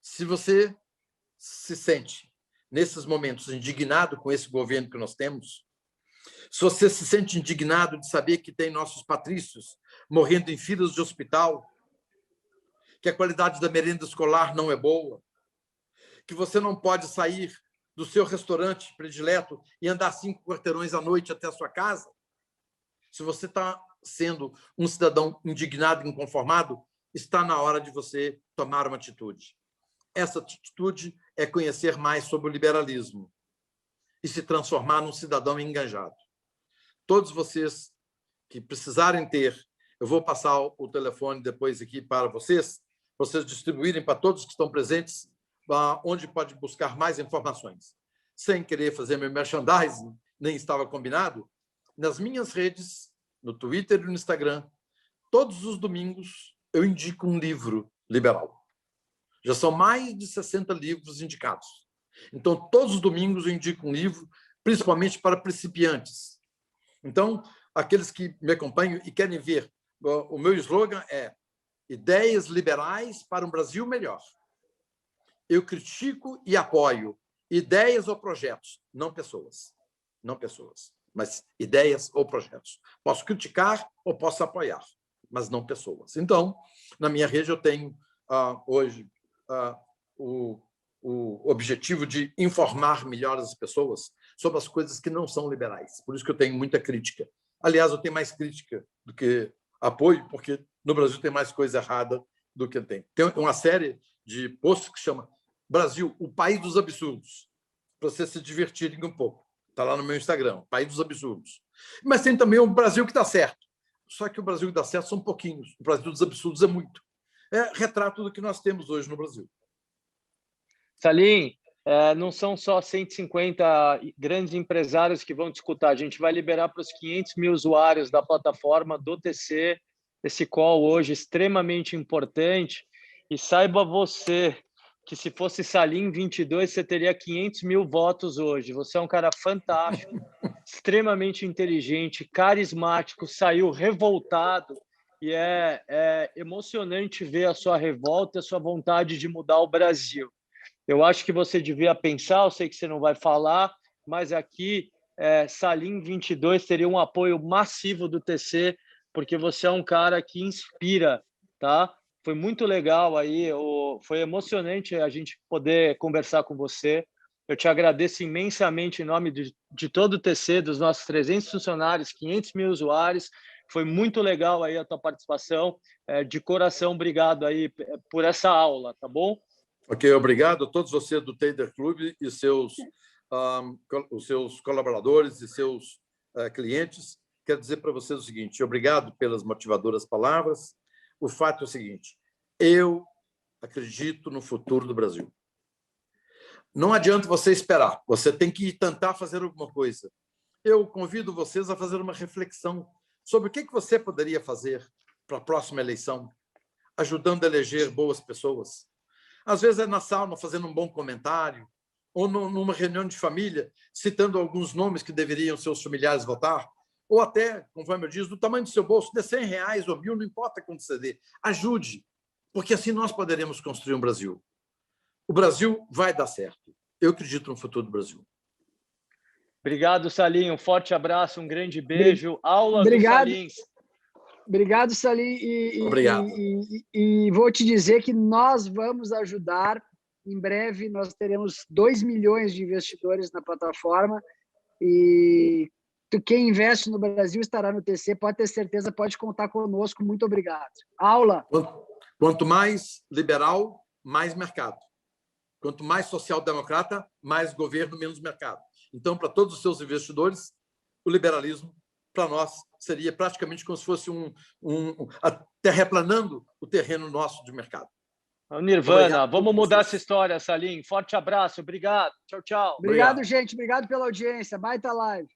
Se você se sente, nesses momentos, indignado com esse governo que nós temos, se você se sente indignado de saber que tem nossos patrícios morrendo em filas de hospital, que a qualidade da merenda escolar não é boa, que você não pode sair do seu restaurante predileto e andar 5 quarteirões à noite até a sua casa, se você está sendo um cidadão indignado e inconformado, está na hora de você tomar uma atitude. Essa atitude é conhecer mais sobre o liberalismo e se transformar num cidadão engajado. Todos vocês que precisarem ter, eu vou passar o telefone depois aqui para vocês distribuírem para todos que estão presentes, onde pode buscar mais informações. Sem querer fazer meu merchandising, nem estava combinado, nas minhas redes, no Twitter e no Instagram, todos os domingos eu indico um livro liberal. Já são mais de 60 livros indicados. Então, todos os domingos eu indico um livro principalmente para principiantes. Então, aqueles que me acompanham e querem ver, o meu slogan é ideias liberais para um Brasil melhor. Eu critico e apoio ideias ou projetos, não pessoas. Não pessoas, mas ideias ou projetos. Posso criticar ou posso apoiar, mas não pessoas. Então, na minha rede, eu tenho hoje o objetivo de informar melhor as pessoas sobre as coisas que não são liberais. Por isso que eu tenho muita crítica. Aliás, eu tenho mais crítica do que apoio, porque no Brasil tem mais coisa errada do que tem. Tem uma série de posts que chama Brasil, o país dos absurdos, para vocês se divertirem um pouco. Está lá no meu Instagram, país dos absurdos. Mas tem também o Brasil que dá certo. Só que o Brasil que dá certo são pouquinhos. O Brasil dos absurdos é muito. É retrato do que nós temos hoje no Brasil. Salim, não são só 150 grandes empresários que vão discutir. A gente vai liberar para os 500 mil usuários da plataforma do TC esse call hoje extremamente importante. E saiba você que se fosse Salim 22, você teria 500 mil votos hoje. Você é um cara fantástico, extremamente inteligente, carismático, saiu revoltado. E é emocionante ver a sua revolta, a sua vontade de mudar o Brasil. Eu acho que você devia pensar, eu sei que você não vai falar, mas aqui Salim 22 teria um apoio massivo do TC, porque você é um cara que inspira, tá? Foi muito legal aí, foi emocionante a gente poder conversar com você. Eu te agradeço imensamente em nome de todo o TC, dos nossos 300 funcionários, 500 mil usuários. Foi muito legal aí a tua participação. De coração, obrigado aí por essa aula, tá bom? Ok, obrigado a todos vocês do Trader Club e os seus colaboradores e seus clientes. Quero dizer para vocês o seguinte, obrigado pelas motivadoras palavras. O fato é o seguinte, eu acredito no futuro do Brasil. Não adianta você esperar, você tem que tentar fazer alguma coisa. Eu convido vocês a fazer uma reflexão sobre o que você poderia fazer para a próxima eleição, ajudando a eleger boas pessoas. Às vezes é na sala, fazendo um bom comentário, ou numa reunião de família, citando alguns nomes que deveriam seus familiares votar, ou até, conforme eu disse, do tamanho do seu bolso, de R$100 ou 1.000, não importa quanto você dê. Ajude, porque assim nós poderemos construir um Brasil. O Brasil vai dar certo. Eu acredito no futuro do Brasil. Obrigado, Salim. Um forte abraço, um grande beijo. Aula do Salim. Obrigado, Salim. Obrigado. E vou te dizer que nós vamos ajudar. Em breve, nós teremos 2 milhões de investidores na plataforma. E quem investe no Brasil estará no TC. Pode ter certeza, pode contar conosco. Muito obrigado. Aula. Quanto mais liberal, mais mercado. Quanto mais social-democrata, mais governo, menos mercado. Então, para todos os seus investidores, o liberalismo, para nós, seria praticamente como se fosse terraplanando o terreno nosso de mercado. O Nirvana, vamos mudar essa história, Salim. Forte abraço, obrigado. Tchau, tchau. Obrigado, gente. Obrigado pela audiência. Baita live.